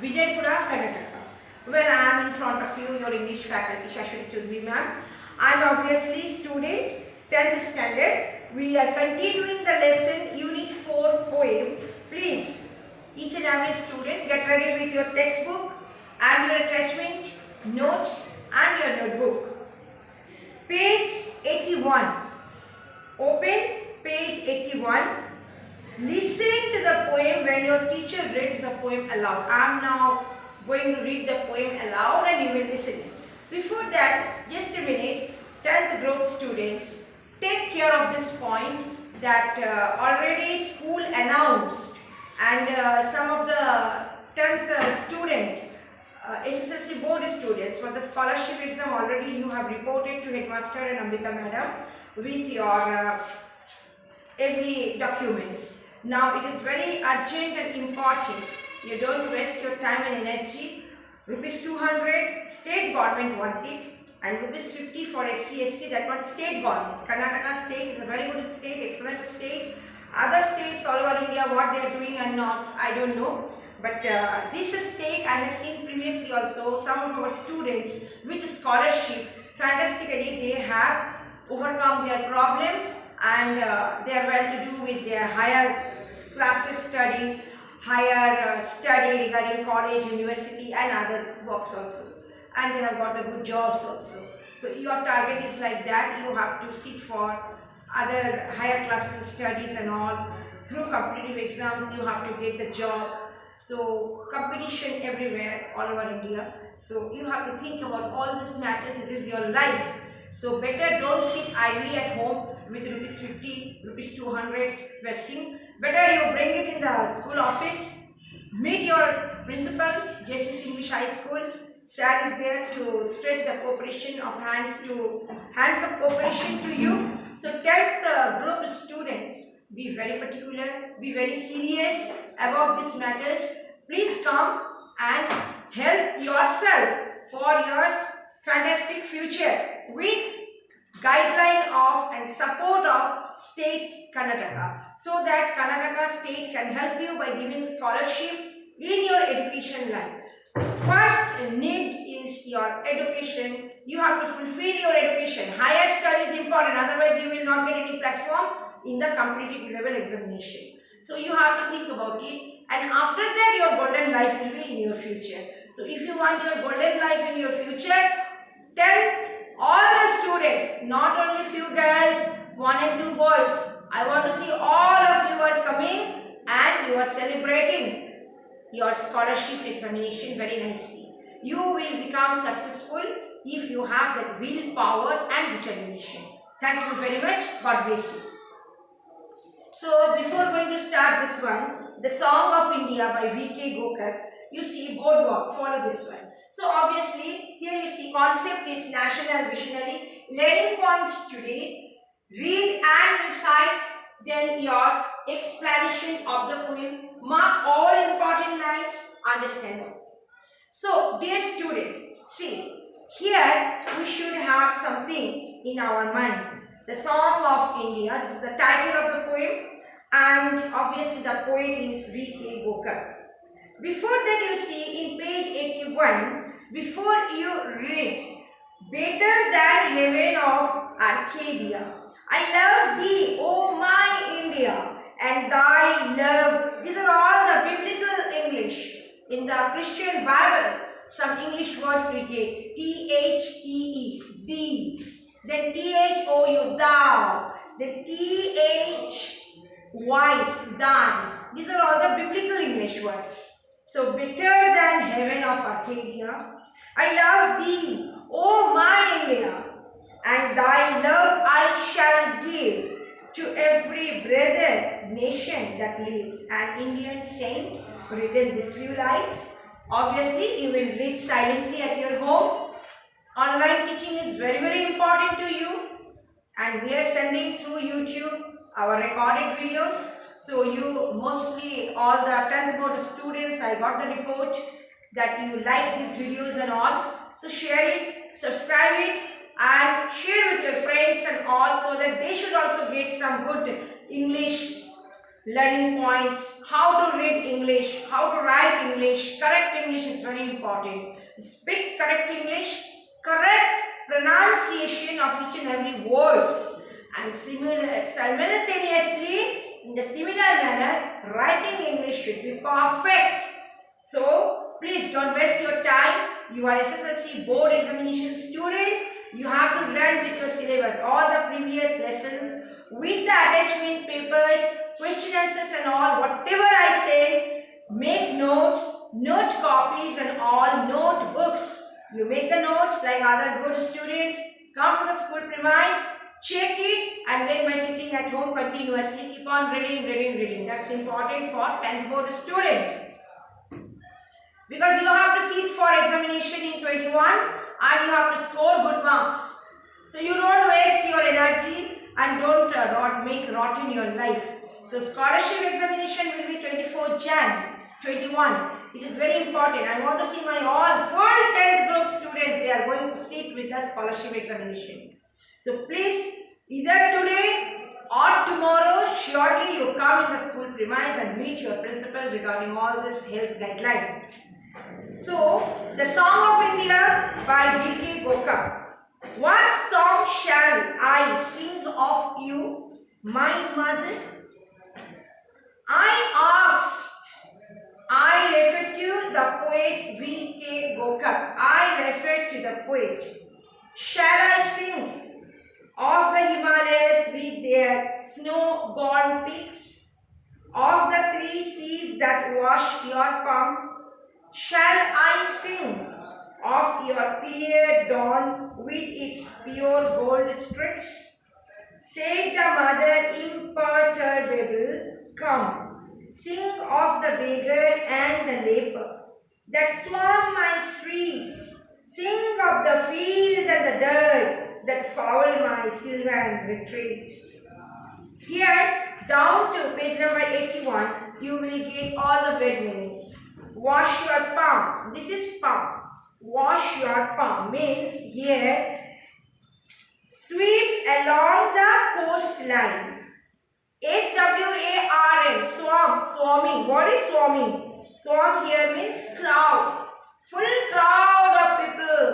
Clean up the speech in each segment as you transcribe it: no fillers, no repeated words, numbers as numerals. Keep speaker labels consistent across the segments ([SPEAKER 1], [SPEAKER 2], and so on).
[SPEAKER 1] Vijaypura, Karnataka. Well, I am in front of you, your English faculty, Shashwati Choudhury ma'am. I am obviously student, 10th standard. We are continuing the lesson, Unit 4 poem. Please, each and every student, get ready with your textbook and your attachment, notes and your notebook. Page 81. Open page 81. Listen to the poem when your teacher reads the poem aloud. I am now going to read the poem aloud and you will listen. Before that, just a minute, 10th group students, take care of this point that already school announced and some of the 10th student, SSLC board students for the scholarship exam already you have reported to Headmaster and Ambika madam with your every documents. Now it is very urgent and important. You don't waste your time and energy. Rupees 200 state government want it and rupees 50 for SC/ST, that one state government. Karnataka state is a very good state, excellent state. Other states all over India what they are doing and not, I don't know. But this state I have seen previously also some of our students with scholarship, fantastically they have overcome their problems and they are well to do with their higher classes study, higher study regarding college, university and other works also. And they have got the good jobs also. So your target is like that, you have to sit for other higher classes studies and all. Through competitive exams you have to get the jobs. So competition everywhere all over India. So you have to think about all these matters, it is your life. So better don't sit idly at home with rupees 50, rupees 200 vesting. Better you bring it in the school office, meet your principal, JCC English High School. SAG is there to stretch the cooperation of hands of cooperation to you. So 10th group students, be very particular, be very serious about these matters. Please come and help yourself for your fantastic future with guideline of and support of state Karnataka, so that Karnataka state can help you by giving scholarship in your education life. First need is your education. You have to fulfill your education. Higher study is important, otherwise you will not get any platform in the competitive level examination. So you have to think about it, and after that your golden life will be in your future. So if you want your golden life in your future, tell all the students, not only few girls, 1 and 2 boys. I want to see all of you are coming and you are celebrating your scholarship examination very nicely. You will become successful if you have that willpower and determination. Thank you very much. God bless you. So before going to start this one, the Song of India by V.K. Gokar, you see boardwalk, follow this one. So obviously here you see concept is national visionary, learning points today, read and recite, then your explanation of the poem, mark all important lines, understand them. So dear student, see here we should have something in our mind. The Song of India, this is the title of the poem and obviously the poet is V.K. Gokar. Before that you see in page 81, before you read, better than heaven of Arcadia, I love thee, O my India, and thy love. These are all the biblical English. In the Christian Bible, some English words we get, T-H-E-E, thee, then T-H-O-U, thou, then T-H-Y, thine. These are all the biblical English words. So better than heaven of Arcadia, I love thee, O my India, and thy love I shall give to every brother nation that lives. An Indian saint written these few lines. Obviously, you will read silently at your home. Online teaching is very, very important to you, and we are sending through YouTube our recorded videos. So you mostly all the 10th board students, I got the report that you like these videos and all. So share it, subscribe it and share with your friends and all, so that they should also get some good English learning points, how to read English, how to write English. Correct English is very important. Speak correct English, correct pronunciation of each and every words, and simultaneously, in the similar manner, writing English should be perfect. So, please don't waste your time. You are SSLC board examination student. You have to run with your syllabus, all the previous lessons with the attachment papers, question answers and all, whatever I said. Make notes, note copies and all notebooks. You make the notes like other good students, come to the school premise, check it, and then by sitting at home continuously keep on reading. That's important for 10th board student. Because you have to sit for examination in 21 and you have to score good marks. So you don't waste your energy and don't make rot in your life. So scholarship examination will be 24 Jan 21. It is very important. I want to see my all full 10th group students. They are going to sit with the scholarship examination. So please, either today or tomorrow, surely you come in the school premise and meet your principal regarding all this health guideline. So, the Song of India by V.K. Gokak. What song shall I sing of you, my mother? I asked. I refer to the poet V.K. Gokak. I refer to the poet. Shall I sing of the Himalayas with their snow-born peaks, of the 3 seas that wash your palm? Shall I sing of your clear dawn with its pure gold streaks? Said the mother imperturbable, come. Sing of the beggar and the leper that swarm my streets. Sing of the field and the dirt that foul my sylvan retreats. Here, down to page number 81, you will get all the word meanings. Wash your palm. This is palm. Wash your palm means here, sweep along the coastline. S-W-A-R-M, swarm, swarming. What is swarming? Swarm here means crowd. Full crowd of people,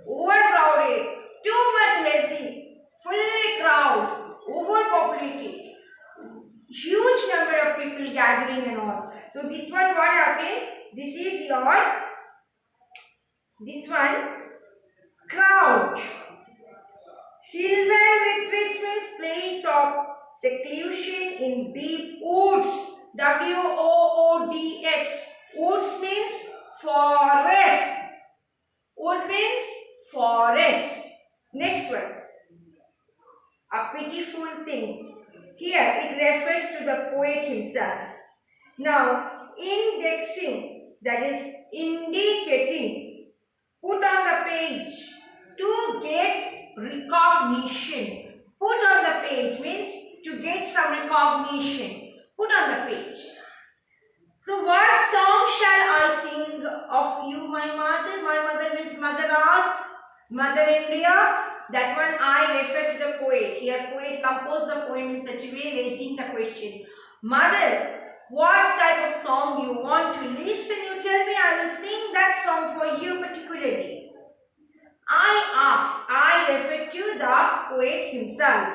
[SPEAKER 1] overcrowded, too much lazy, fully crowd, overpopulated, huge number of people gathering and all. So this one, what happened? This is this one, crowd. Sylvan retreats means place of seclusion in deep woods. W-O-O-D-S. Woods means forest. Wood means forest. Next one. A pitiful thing. Here it refers to the poet himself. Now, indexing, that is indicating, put on the page to get recognition. Put on the page means to get some recognition. Put on the page. So what song shall I sing of you, my mother? My mother means Mother Earth, Mother India. That one I refer to the poet. Here poet composed the poem in such a way, raising the question. Mother, what type of song you want to listen? You tell me, I will sing that song for you particularly. I asked. I refer to the poet himself.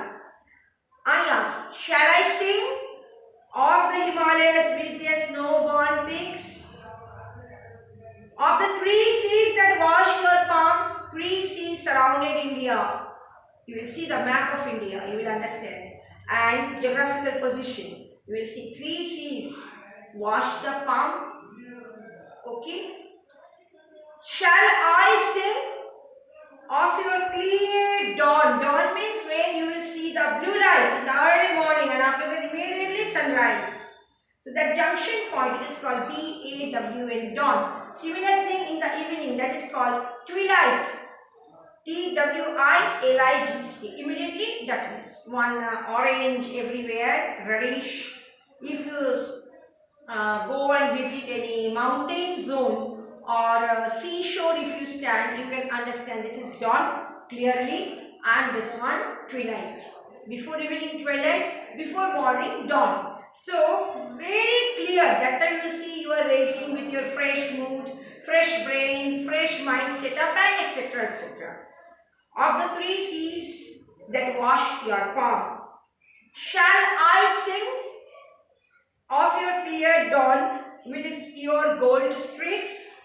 [SPEAKER 1] I asked, shall I sing of the Himalayas with their snow-born peaks? Of the 3 seas that wash your palms, 3 seas surrounded India. You will see the map of India, you will understand. And geographical position. You will see 3 seas wash the palm. Okay. Shall I sing of your clear dawn? Dawn means when you will see the blue light in the early morning and after that immediately sunrise. So that junction point, it is called D-A-W-N, dawn. Similar thing in the evening, that is called twilight. T-W-I-L-I-G-H-T. Immediately darkness. One orange everywhere, reddish. If you go and visit any mountain zone or seashore, if you stand, you can understand this is dawn clearly and this one twilight. Before evening twilight, before morning dawn. So it's very clear. That time you will see you are raising with your fresh mood, fresh brain, fresh mind setup, and etc. etc. Of the three C's that wash your palm. Shall I sing of your clear dawn with its pure gold streaks?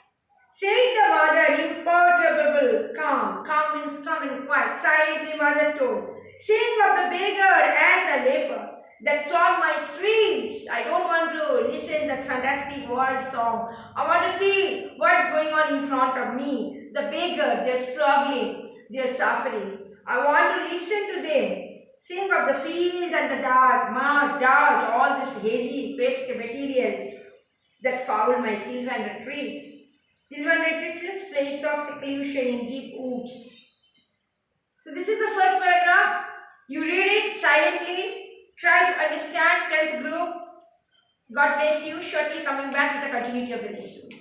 [SPEAKER 1] Saying the mother, imperturbable, calm. Calm means calm and quiet, silently mother told. Sing of the beggar and the leper that song my streams. I don't want to listen that fantastic world song. I want to see what's going on in front of me. The beggar, they're struggling, they're suffering. I want to listen to them. Sing of the field and the dark, mud, dirt, all these hazy waste materials that foul my sylvan retreats. Sylvan retreats means place of seclusion in deep woods. So this is the first paragraph. You read it silently. Try to understand 10th group. God bless you. Shortly coming back with the continuity of the lesson.